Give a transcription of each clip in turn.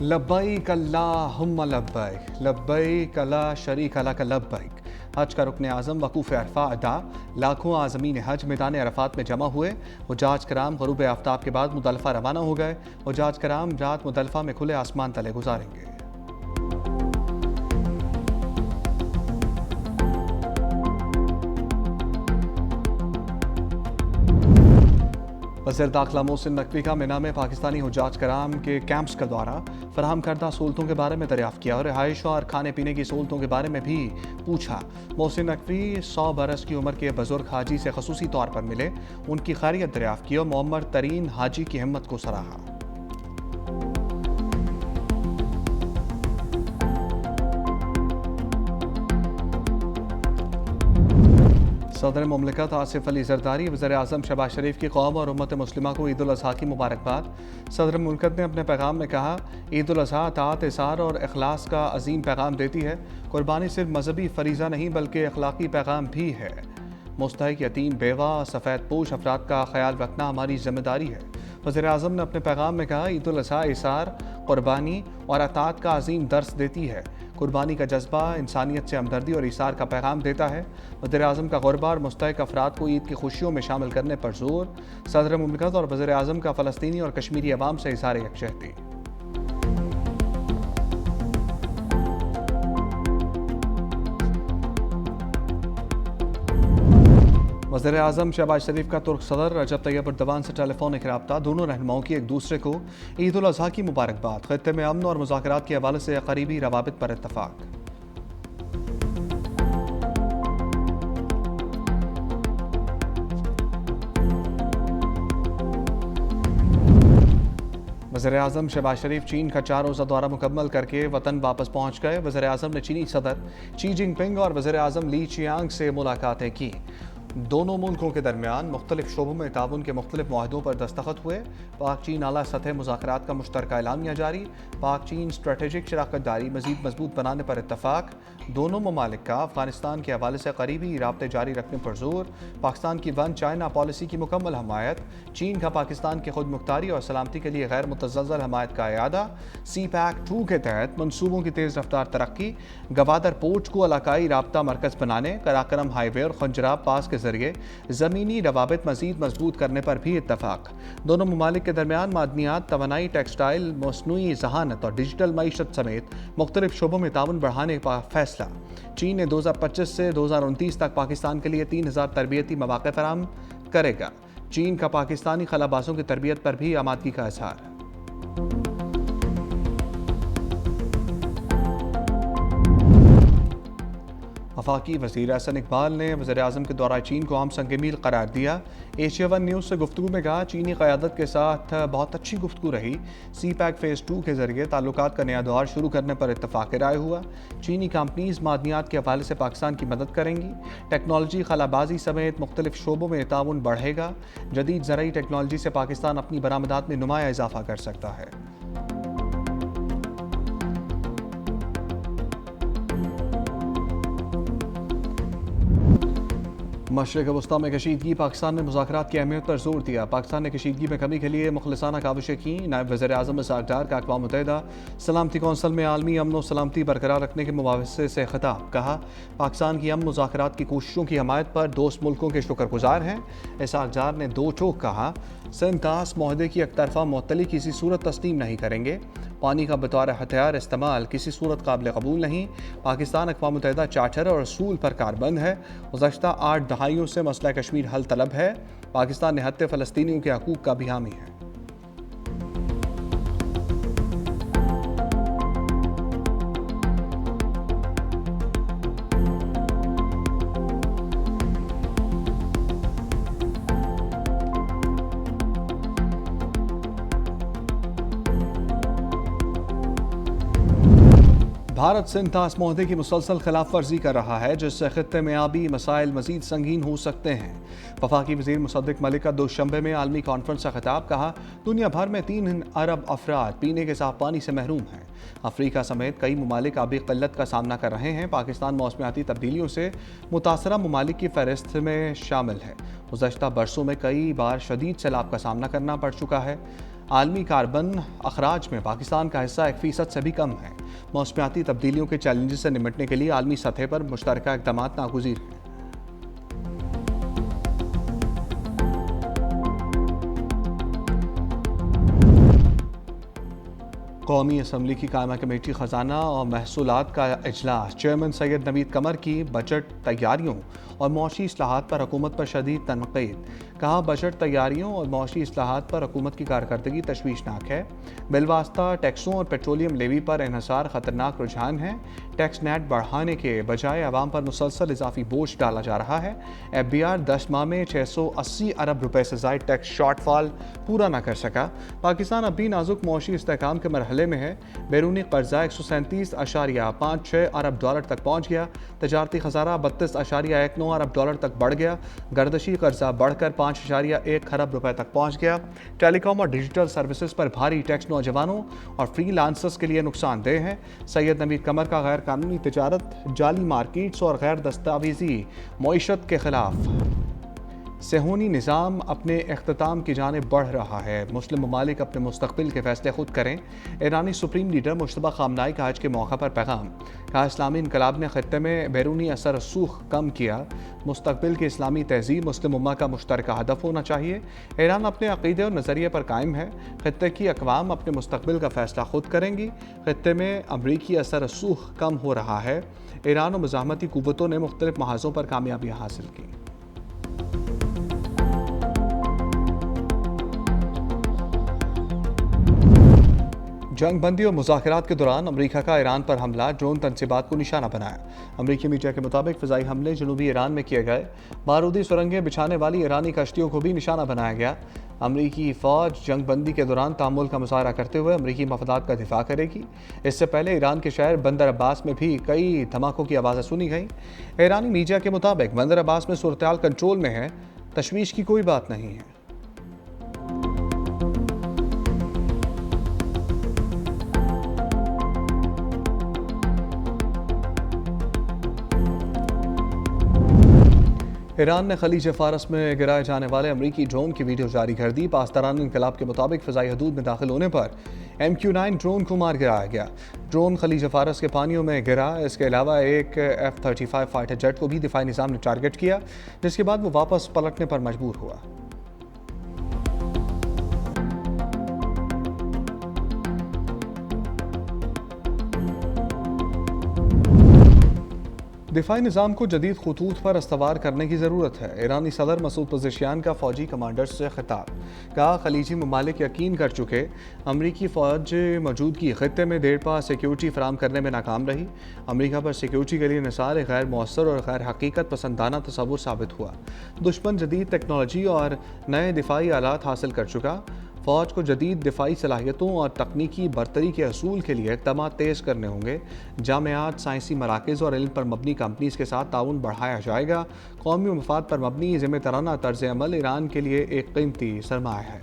लब्बैक अल्लाहुम्मा लब्बैक लब्बैक ला शरीक लक लब्बैक। हज का रुकन आज़म वकूफ़ अरफा अदा। लाखों आज़मीन हज मैदान अरफात में जमा हुए। हुज्जाज कराम ग़ुरूब आफ्ताब के बाद मुज़दलिफ़ा रवाना हो गए। हुज्जाज कराम रात मुज़दलिफ़ा में खुले आसमान तले गुजारेंगे। वज़ीर दाखिला मोहसिन नकवी का मिना में पाकिस्तानी हुज्जाज कराम के कैंप्स का दौरा। फराहम करदा सहूलतों के बारे में दरियाफ़्त किया और रिहाइश और खाने पीने की सहूलतों के बारे में भी पूछा। मोहसिन नकवी 100 बरस की उम्र के बुजुर्ग हाजी से खसूसी तौर पर मिले, उनकी खैरियत दरियाफ़्त की और मुअम्मर तरीन हाजी की हिम्मत को सराहा। सदर मुमलिकत आसिफ अली जरदारी वज़ीर आज़म शहबाज शरीफ की कौम और उम्मत मुस्लिमा को ईद उल अज़हा की मुबारकबाद। सदर मुमलिकत ने अपने पैगाम में कहा, ईद उल अज़हा अतात, इसार और इखलास का अजीम पैगाम देती है। कुर्बानी सिर्फ मजहबी फरीज़ा नहीं बल्कि अखलाकी पैगाम भी है। मुस्तहिक यतीम, बेवा, सफ़ेद पोश अफराद का ख्याल रखना हमारी जिम्मेदारी है। वज़ीर आज़म ने अपने पैगाम में कहा, ईद उल अज़हा इसार, कुर्बानी और अतात का अजीम दर्स देती है। कुर्बानी का जज्बा इंसानियत से हमदर्दी और इसार का पैगाम देता है। वज़ीर आज़म का गुरबा और मुस्तहिक अफराद को ईद की खुशियों में शामिल करने पर जोर। सदर मुमलिकत और वज़ीर आज़म का फ़लस्तीनी और कश्मीरी अवाम से इज़हार यकजहती। वज़ीर आज़म शहबाज शरीफ का तुर्क सदर रजब तैयब एर्दोगान से टेलीफोनिक रब्ता। दोनों रहनुमाओं की एक दूसरे को ईद उल अज़हा की मुबारकबाद। खित्ते में अमन और मुज़ाकरात के हवाले से करीबी रवाबित पर इत्तफ़ाक़। वज़ीर आज़म शहबाज शरीफ चीन का 4 रोज़ा दौरा मुकम्मल करके वतन वापस पहुँच गए। वज़ीर आज़म ने चीनी सदर शी जिनपिंग और वज़ीर आज़म ली चियांग से मुलाकातें की। दोनों मुल्कों के दरमियान मुख्तलिफ शोबों में ताउन के मुख्तलिफ मुआहदों पर दस्तखत हुए। पाक चीन आला सतह मुज़ाकरात का मुश्तरका एलामिया जारी। पाक चीन स्ट्रेटेजिक शराकत दारी मज़ीद मजबूत बनाने पर इत्तफ़ाक़। दोनों ममालिक का अफ़गानिस्तान के हवाले से करीबी राब्ते जारी रखने पर जोर। पाकिस्तान की वन चाइना पॉलिसी की मुकम्मल हमायत। चीन का पाकिस्तान की खुद मुख्तारी और सलामती के लिए गैर मुतज़्ज़ल हमायत का इयादा। CPEC-2 के तहत मनसूबों की तेज़ रफ्तार तरक्की। गवादर पोर्ट को इलाकाई राब्ता मरकज़ बनाने, कराकरम हाईवे और खंजराब पास के जरिए ज़मीनी रवाबित मज़ीद मजबूत करने पर भी इत्तफ़ाक़। दोनों ममालिक के दरमियान मादनियात, तवानाई, टेक्सटाइल, मसनूई ज़हानत और डिजिटल मईशत समेत मुख्तलिफ शोबों में ताउन बढ़ाने का फैसला। चीन ने 2025 से 2029 तक पाकिस्तान के लिए 3000 तरबियती मौक़े फराहम करेगा। चीन का पाकिस्तानी खलाबाजों की तरबियत पर भी आमादगी का इज़हार। वफाकी वज़ीर एहसन इकबाल ने वज़ीर आज़म के दौरा चीन को आम संग मील करार दिया। एशिया वन न्यूज़ से गुफ्तगू में कहा, चीनी क़यादत के साथ बहुत अच्छी गुफ्तगू रही। CPEC फ़ेज़ 2 के ज़रिए ताल्लुकात का नया दौर शुरू करने पर इत्तफ़ाक़ राय हुआ। चीनी कंपनीज़ मादनियात के हवाले से पाकिस्तान की मदद करेंगी। टेक्नोलॉजी, खलाबाजी समेत मुख्तलिफ शोबों में ताउन बढ़ेगा। जदीद ज़रई टेक्नोलॉजी से पाकिस्तान अपनी बरामदात में नुमाया इजाफ़ा कर सकता है। मशरिक़ वस्ता में कशीदगी। पाकिस्तान ने मुज़ाकरात की अहमियत पर जोर दिया। पाकिस्तान ने कशीदगी में कमी के लिए मुखलिसाना काविशें की। नायब वज़ीर आज़म इसहाक़ डार का अक़वाम मुत्तहिदा सलामती कौंसल में आलमी अमन व सलामती बरकरार रखने के मुवावज़े से ख़िताब। कहा, पाकिस्तान की अमन मुज़ाकरात की कोशिशों की हमायत पर दोस्त मुल्कों के शुक्रगुजार हैं। इसहाक़ डार ने दो टोक कहा, सिंतास मुआहदे की एकतरफ़ा मुअत्तली किसी सूरत तस्लीम नहीं करेंगे। पानी का बतौर हथियार इस्तेमाल किसी सूरत काबिल कबूल नहीं। पाकिस्तान अक़वाम मुत्तहिदा चार्टर और असूल पर कारबंद है। गुज़श्ता 8 दहाइयों से मसला कश्मीर हल तलब है। पाकिस्तान निहत्ते फ़लस्तीनियों के हकूक़ का भी हामी है। भारत सिंतास मुआहदे की मुसलसल खिलाफ वर्जी कर रहा है, जिससे खित्ते में आबी मसाइल मजीद संगीन हो सकते हैं। वफाकी वज़ीर मुसद्दिक़ मलिक का दोशंबे में आलमी कॉन्फ्रेंस का खिताब। कहा, दुनिया भर में 3 अरब अफराद पीने के साफ पानी से महरूम हैं। अफ्रीका समेत कई ममालिक आबी क़िल्लत का सामना कर रहे हैं। पाकिस्तान मौसमियाती तब्दीलियों से मुतासरा ममालिक की फहरिस्त में शामिल है। गुज़श्ता बरसों में कई बार शदीद सैलाब का सामना करना पड़ चुका है। आलमी कार्बन अखराज में पाकिस्तान का हिस्सा 1% से भी कम है। मौसमियाती तब्दीलियों के चैलेंजेस से निपटने के लिए आलमी सतह पर मुश्तरका इक़दाम नागुज़ीर हैं। कौमी असम्बली की कायमा कमेटी ख़जाना और महसूलात का इजलास। चेयरमैन सैयद नवीद कमर की बजट तैयारियों और मौशी इस्लाहात पर हुकूमत पर शदीद तनक़ीद। कहा, बजट तैयारियों और मौशी इस्लाहात पर हुकूमत की कारकर्दगी तशवीशनाक है। बिलवास्ता टैक्सों और पेट्रोलियम लेवी पर इन्हिसार ख़तरनाक रुझान है। टैक्स नेट बढ़ाने के बजाय आवाम पर मुसलसल इजाफी बोझ डाला जा रहा है। FBR 10 माह में 680 अरब रुपए से ज़ायद टैक्स शॉर्टफॉल पूरा न कर सका। पाकिस्तान अब भी नाजुक मौशी इस्तेहकाम के मरहले में है। बैरूनी कर्जा 137.56 अरब डॉलर तक पहुँच गया। तजारती खजाना 32.19 अरब डॉलर तक बढ़ गया। गर्दशी कर्जा बढ़कर 5.1 खरब रुपए तक पहुँच गया। टेलीकॉम और डिजिटल सर्विसेज पर भारी टैक्स नौजवानों और फ्रीलांसर्स के लिए नुकसानदेह है। सैयद नवीद कमर का गैर कानूनी तिजारत, जाली मार्केट्स और गैर दस्तावेजी मईशत के खिलाफ। सेहूनी निज़ाम अपने अख्ताम की जानिब बढ़ रहा है। मुस्लिम ममालिक अपने मुस्तकबिल के फैसले खुद करें। ईरानी सुप्रीम लीडर मुश्तबा खामनाई का आज के मौका पर पैगाम। कहा, इस्लामी इनकलाब ने खत्ते में बैरूनी असर रसूख कम किया। मुस्तकबिल की इस्लामी तहजीब मुस्लिम उम्मा का मुश्तरका हदफ होना चाहिए। ईरान अपने अक़ीदे और नज़रिए पर कायम है। खत्ते की अक़वाम अपने मुस्तकबिल का फैसला खुद करेंगी। खत्ते में अमरीकी असर रसूख कम हो रहा है। ईरान और मुज़ाहमती क़ुव्वतों ने मुख्तलिफ महाज़ों पर कामयाबियाँ हासिल की। जंग बंदी और मुज़ाकरात के दौरान अमरीका का ईरान पर हमला, ड्रोन तनसीबात को निशाना बनाया। अमरीकी मीडिया के मुताबिक फ़िज़ाई हमले जनूबी ईरान में किए गए। बारूदी सुरंगें बिछाने वाली ईरानी कश्तियों को भी निशाना बनाया गया। अमरीकी फ़ौज जंग बंदी के दौरान तामुल का मुज़ाहरा करते हुए अमरीकी मफादात का दिफा करेगी। इससे पहले ईरान के शहर बंदर अब्बास में भी कई धमाकों की आवाज़ें सुनी गईं। ईरानी मीडिया के मुताबिक बंदर अब्बास में सूरत-ए-हाल कंट्रोल में है, तशवीश की कोई बात नहीं है। ईरान ने खलीज फ़ारस में गिराए जाने वाले अमरीकी ड्रोन की वीडियो जारी कर दी। पासदारान इनकलाब के मुताबिक फ़िज़ाई हदूद में दाखिल होने पर MQ-9 ड्रोन को मार गिराया गया। ड्रोन खलीज फ़ारस के पानियों में गिरा। इसके अलावा एक F-35 फाइटर जेट को भी दिफाई निज़ाम ने टारगेट किया, जिसके बाद वो वापस पलटने पर मजबूर हुआ। दिफाई निज़ाम को जदीद खतूत पर अस्तवार करने की ज़रूरत है। ईरानी सदर मसूद पज़ेशियान का फ़ौजी कमांडर्स से खिताब। कहा, खलीजी ममालिक यकीन कर चुके अमरीकी फ़ौज मौजूदगी खत्ते में देर पा सिक्योरिटी फराम करने में नाकाम रही। अमरीका पर सिक्योरिटी के लिए निसार गैर मौसर और गैर हकीकत पसंदाना तसव्वुर साबित हुआ। दुश्मन जदीद टेक्नोलॉजी और नए दिफाई आलात हासिल कर चुका। फ़ौज को जदीद दिफाई सलाहियतों और तकनीकी बरतरी के असूल के लिए इक़दाम तेज़ करने होंगे। जामियात, साइंसी मराकज़ और इल्म पर मबनी कंपनीज़ के साथ ताउन बढ़ाया जाएगा। कौमी मफाद पर मबनी ज़िम्मेदाराना तर्ज़ अमल ईरान के लिए एक कीमती सरमाया है।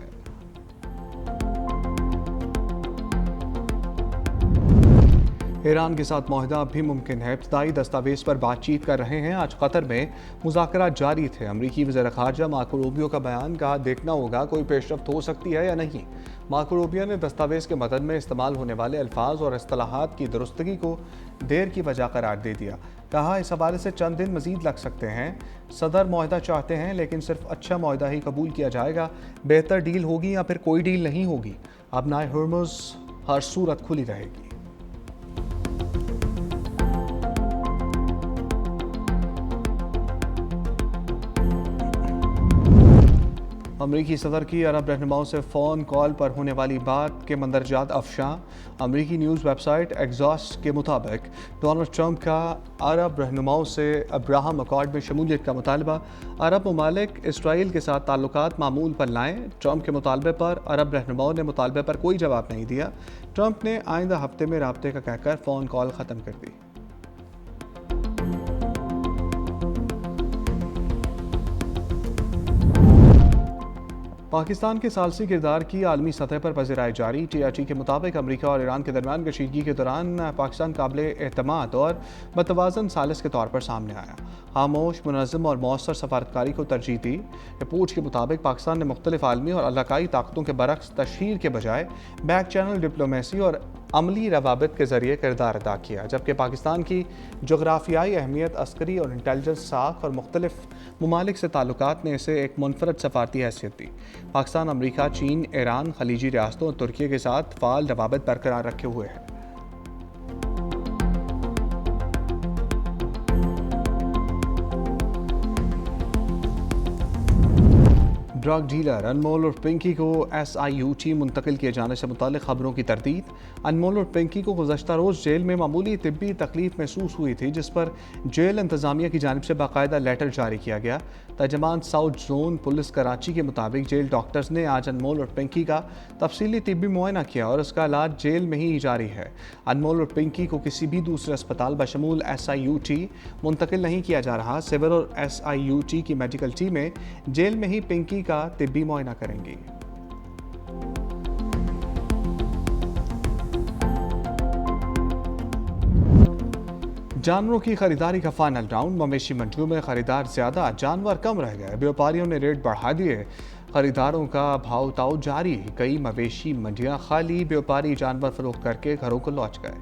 ईरान के साथ मुआहदा अब भी मुमकिन है। इब्तदाई दस्तावेज़ पर बातचीत कर रहे हैं। आज कतर में मुज़ाकरात जारी थे। अमरीकी वज़ीर ख़ारजा मार्को रूबियो का बयान। कहा, देखना होगा कोई पेशरफ्त हो सकती है या नहीं। मार्को रूबियो ने दस्तावेज़ के मतन में इस्तेमाल होने वाले अल्फाज और इस्तिलाहात की दुरुस्तगी को देर की वजह करार दे दिया। कहा, इस हवाले से चंद दिन मज़ीद लग सकते हैं। सदर मुआहदा चाहते हैं, लेकिन सिर्फ अच्छा मुआहदा ही कबूल किया जाएगा। बेहतर डील होगी या फिर कोई डील नहीं होगी। अब नाए हुर्मुज़ हर सूरत खुली रहेगी। अमरीकी सदर की अरब रहनुमाओं से फ़ोन कॉल पर होने वाली बात के मंदरजात अफशा। अमरीकी न्यूज़ वेबसाइट एग्जॉस्ट के मुताबिक डोनाल्ड ट्रंप का अरब रहनुमाओं से अब्राहम अकॉर्ड में शमूलियत का मुतालबा। अरब ममालिक इसराइल के साथ ताल्लुकात मामूल पर लाएँ। ट्रंप के मुतालबे पर अरब रहनुमाओं ने मुतालबे पर कोई जवाब नहीं दिया। ट्रंप ने आइंदा हफ्ते में राब्ते का कहकर फ़ोन कॉल ख़त्म कर दी। पाकिस्तान के सालसी किरदार की आलमी सतह पर पज़िराई जारी। TRT के मुताबिक अमरीका और ईरान के दरमियान कशीदगी के दौरान पाकिस्तान काबिल एतमाद और मतवाज़न सालिस के तौर पर सामने आया। खामोश, मुनज़्ज़म और मौसर सफारतकारी को तरजीह दी। रिपोर्ट के मुताबिक पाकिस्तान ने मुख्तलिफ आलमी और इलाकाई ताकतों के बरक्स तशहीर के बजाय बैक चैनल डिप्लोमेसी और अमली रवाबित के जरिए किरदार अदा किया, जबकि पाकिस्तान की जोग्राफियाई अहमियत, अस्करी और इंटेलिजेंस साख और मुख्तलिफ ममालिक से ताल्लुकात ने इसे एक मुनफरद सफारती हैसियत दी। पाकिस्तान अमरीका, चीन, ईरान, खलीजी रियासतों और तुर्की के साथ फ़ाल रवाबित बरकरार रखे हुए है। ड्रग डीलर अनमोल और पिंकी को SIUT मुंतकिल किए जाने से मुताल्लिक़ खबरों की तरदीद। अनमोल और पिंकी को गुज़श्ता रोज़ जेल में मामूली तिब्बी तकलीफ महसूस हुई थी, जिस पर जेल इंतज़ामिया की जानिब से बाकायदा लेटर जारी किया गया। तर्जमान साउथ जोन पुलिस कराची के मुताबिक जेल डॉक्टर्स ने आज अनमोल और पिंकी का तफसीली तिब्बी मुआयना किया और उसका इलाज जेल में ही जारी है। अनमोल और पिंकी को किसी भी दूसरे अस्पताल बशमूल SIUT मुंतकिल नहीं किया जा रहा। सिविल और SIUT की मेडिकल टीमें जेल में ही पिंकी का तिब्बी मुआयना करेंगी। जानवरों की खरीदारी का फाइनल राउंड। मवेशी मंडियों में खरीदार ज्यादा, जानवर कम रह गए। व्यापारियों ने रेट बढ़ा दिए, खरीदारों का भाव ताव जारी। कई मवेशी मंडियां खाली, व्यापारी जानवर फरोख्त करके घरों को लौट गए।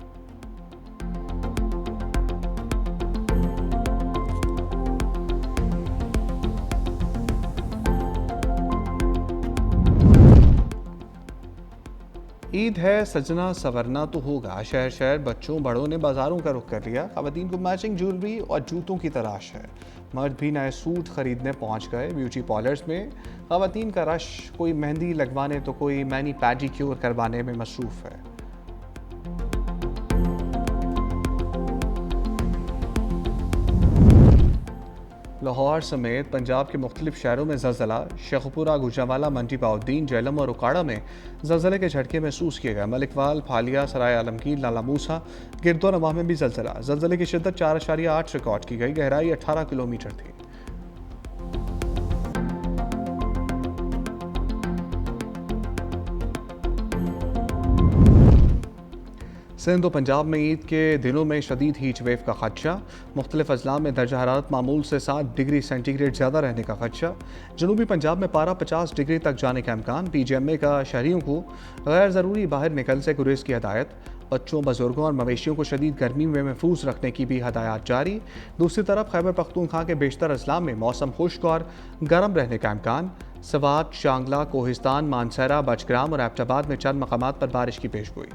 ईद है, सजना सवरना तो होगा। शहर शहर बच्चों बड़ों ने बाजारों का रुख कर लिया। खवातीन को मैचिंग ज्वेलरी और जूतों की तलाश है। मर्द भी नए सूट खरीदने पहुंच गए। ब्यूटी पार्लर्स में खवातीन का रश, कोई मेहंदी लगवाने तो कोई मैनी पैडिक्योर करवाने में मसरूफ है। लाहौर समेत पंजाब के मुख्तलिफ शहरों में ज़लज़ला। शेखुपुरा, गुजरांवाला, मंडी बाउद्दीन, जेलम और उकाड़ा में ज़लज़ले के झटके महसूस किए गए। मलिकवाल, फालिया, सराय आलमगीर, लाला मूसा, गिरदोनवा में भी ज़लज़ला। ज़लज़ले की शिद्दत 4.8 रिकॉर्ड की गई। गहराई 18 किलोमीटर थी। सिंध और पंजाब में ईद के दिनों में शदीद हीट वेव का खदशा। मुख्तलिफ अजला में दर्जा हरारत मामूल से 7 डिग्री सेंटीग्रेड ज़्यादा रहने का खदशा। जनूबी पंजाब में पारा 50 डिग्री तक जाने का इम्कान। PGMA का शहरियों को गैर ज़रूरी बाहर निकल से गुरेज की हदायत। बच्चों, बुजुर्गों और मवेशियों को शदीद गर्मी में महफूज रखने की भी हदायत जारी। दूसरी तरफ खैबर पख्तूनख्वा के बेशतर अजला में मौसम खुश्क और गर्म रहने का इम्कान। सवात, शांगला, कोहिस्तान, मानसरा, बचग्राम और एबटाबाद में चंद मकामात पर बारिश की पेशगोई।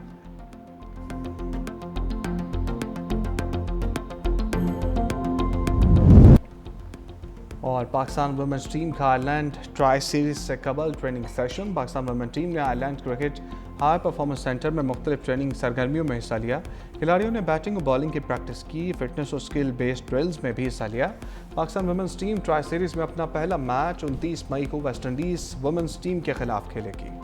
और पाकिस्तान वुमेन्स टीम का आयरलैंड ट्राई सीरीज से कबल training session. Pakistan women team ने Ireland cricket high performance centre में मुख्तलिफ ट्रेनिंग सरगर्मियों में हिस्सा लिया। खिलाड़ियों ने बैटिंग और बॉलिंग की प्रैक्टिस की, फिटनेस और स्किल बेस्ड ड्रिल्स में भी हिस्सा लिया। Pakistan women's team tri series में अपना पहला मैच 29 मई को वेस्ट इंडीज़ वुमेन्स टीम के खिलाफ खेलेगी।